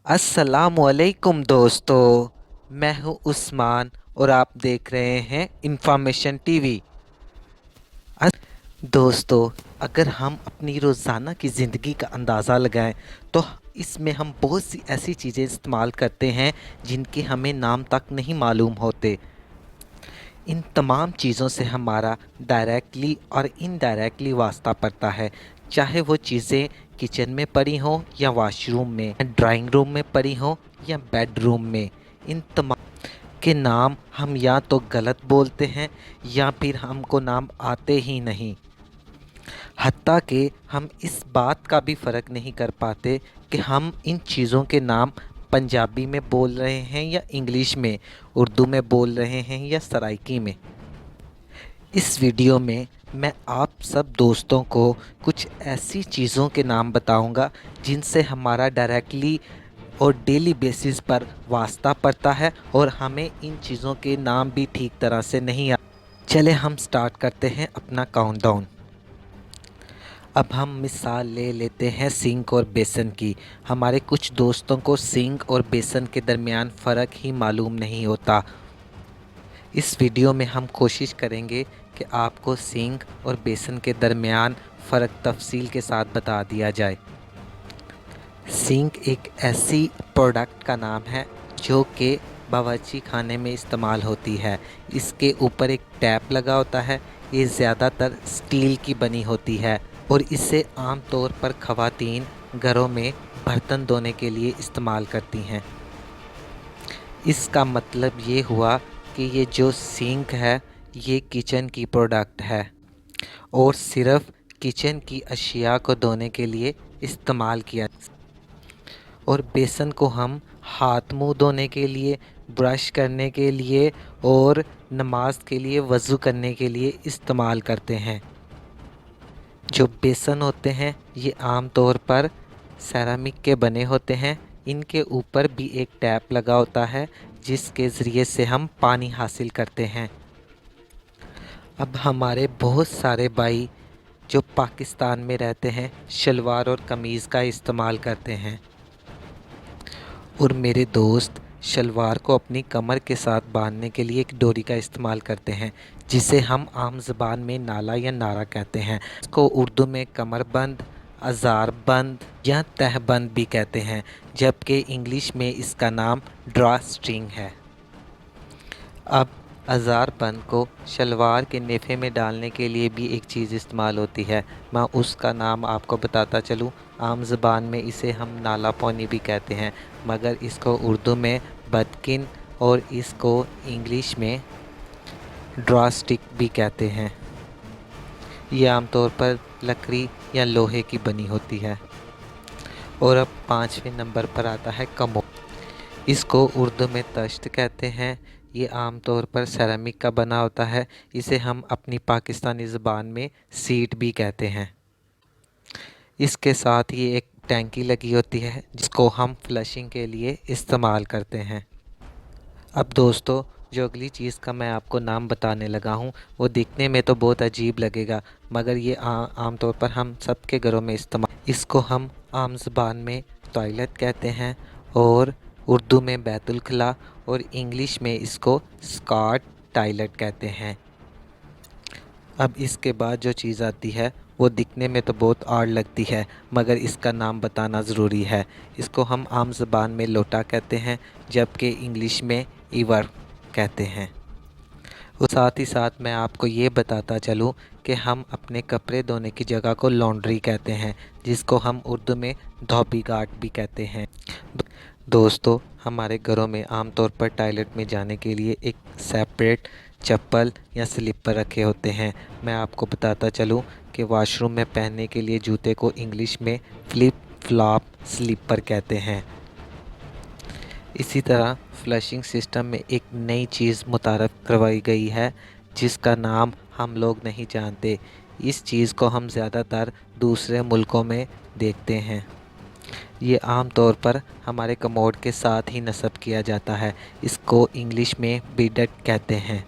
अस्सलामुअलैकुम दोस्तों, मैं हूं उस्मान और आप देख रहे हैं इंफॉर्मेशन टीवी। दोस्तों, अगर हम अपनी रोज़ाना की ज़िंदगी का अंदाज़ा लगाएं तो इसमें हम बहुत सी ऐसी चीज़ें इस्तेमाल करते हैं जिनके हमें नाम तक नहीं मालूम होते। इन तमाम चीज़ों से हमारा डायरेक्टली और इनडायरेक्टली वास्ता पड़ता है, चाहे वो चीज़ें किचन में पड़ी हों या वॉशरूम में, ड्राइंग रूम में पड़ी हों या बेडरूम में। इन तमाम के नाम हम या तो गलत बोलते हैं या फिर हमको नाम आते ही नहीं। हत्ता कि हम इस बात का भी फ़र्क नहीं कर पाते कि हम इन चीज़ों के नाम पंजाबी में बोल रहे हैं या इंग्लिश में, उर्दू में बोल रहे हैं या सराइकी में। इस वीडियो में मैं आप सब दोस्तों को कुछ ऐसी चीज़ों के नाम बताऊंगा जिनसे हमारा डायरेक्टली और डेली बेसिस पर वास्ता पड़ता है और हमें इन चीज़ों के नाम भी ठीक तरह से नहीं चले हम स्टार्ट करते हैं अपना काउंटडाउन। अब हम मिसाल ले लेते हैं सिंक और बेसन की। हमारे कुछ दोस्तों को सिंक और बेसन के दरमियान फ़र्क ही मालूम नहीं होता। इस वीडियो में हम कोशिश करेंगे कि आपको सिंक और बेसन के दरमियान फ़र्क तफसील के साथ बता दिया जाए। सिंक एक ऐसी प्रोडक्ट का नाम है जो कि बावर्ची खाने में इस्तेमाल होती है। इसके ऊपर एक टैप लगा होता है। ये ज़्यादातर स्टील की बनी होती है और इसे आम तौर पर ख़वातीन घरों में बर्तन धोने के लिए इस्तेमाल करती हैं। इसका मतलब ये हुआ कि ये जो सिंक है ये किचन की प्रोडक्ट है और सिर्फ़ किचन की अशिया को धोने के लिए इस्तेमाल किया। और बेसन को हम हाथ मुंह धोने के लिए, ब्रश करने के लिए और नमाज के लिए, वज़ू करने के लिए इस्तेमाल करते हैं। जो बेसन होते हैं ये आम तौर पर सेरामिक के बने होते हैं। इनके ऊपर भी एक टैप लगा होता है जिसके ज़रिए से हम पानी हासिल करते हैं। अब हमारे बहुत सारे भाई जो पाकिस्तान में रहते हैं शलवार और कमीज़ का इस्तेमाल करते हैं और मेरे दोस्त शलवार को अपनी कमर के साथ बांधने के लिए एक डोरी का इस्तेमाल करते हैं जिसे हम आम ज़बान में नाला या नारा कहते हैं। इसको उर्दू में कमरबंद, अज़ार बंद या तहबंद भी कहते हैं, जबकि इंग्लिश में इसका नाम ड्रा स्ट्रिंग है। अब अज़ार बंद को शलवार के नेफे में डालने के लिए भी एक चीज़ इस्तेमाल होती है। मैं उसका नाम आपको बताता चलूँ। आम ज़बान में इसे हम नाला पौनी भी कहते हैं, मगर इसको उर्दू में बदकिन और इसको इंग्लिश में ड्रा स्टिक भी कहते हैं। ये आमतौर पर लकड़ी या लोहे की बनी होती है। और अब 5वें नंबर पर आता है कमोड। इसको उर्दू में तश्त कहते हैं। ये आमतौर पर सेरामिक का बना होता है। इसे हम अपनी पाकिस्तानी ज़बान में सीट भी कहते हैं। इसके साथ ही एक टैंकी लगी होती है जिसको हम फ्लशिंग के लिए इस्तेमाल करते हैं। अब दोस्तों, जो अगली चीज़ का मैं आपको नाम बताने लगा हूँ वो दिखने में तो बहुत अजीब लगेगा, मगर ये आमतौर पर हम सब के घरों में इस्तेमाल। इसको हम आम ज़बान में टॉयलेट कहते हैं और उर्दू में बैतुल खला और इंग्लिश में इसको स्कॉट टॉयलेट कहते हैं। अब इसके बाद जो चीज़ आती है वो दिखने में तो बहुत आड़ लगती है, मगर इसका नाम बताना ज़रूरी है। इसको हम आम ज़बान में लोटा कहते हैं, जबकि इंग्लिश में ईवर कहते हैं। और साथ ही साथ मैं आपको ये बताता चलूँ कि हम अपने कपड़े धोने की जगह को लॉन्ड्री कहते हैं, जिसको हम उर्दू में धोबी घाट भी कहते हैं। दोस्तों, हमारे घरों में आमतौर पर टॉयलेट में जाने के लिए एक सेपरेट चप्पल या स्लीपर रखे होते हैं। मैं आपको बताता चलूँ कि वॉशरूम में पहनने के लिए जूते को इंग्लिश में फ्लिप फ्लॉप स्लीपर कहते हैं। इसी तरह फ्लशिंग सिस्टम में एक नई चीज़ मुतारफ़ करवाई गई है जिसका नाम हम लोग नहीं जानते। इस चीज़ को हम ज़्यादातर दूसरे मुल्कों में देखते हैं। ये आम तौर पर हमारे कमोड के साथ ही नस्ब किया जाता है। इसको इंग्लिश में बिडेट कहते हैं।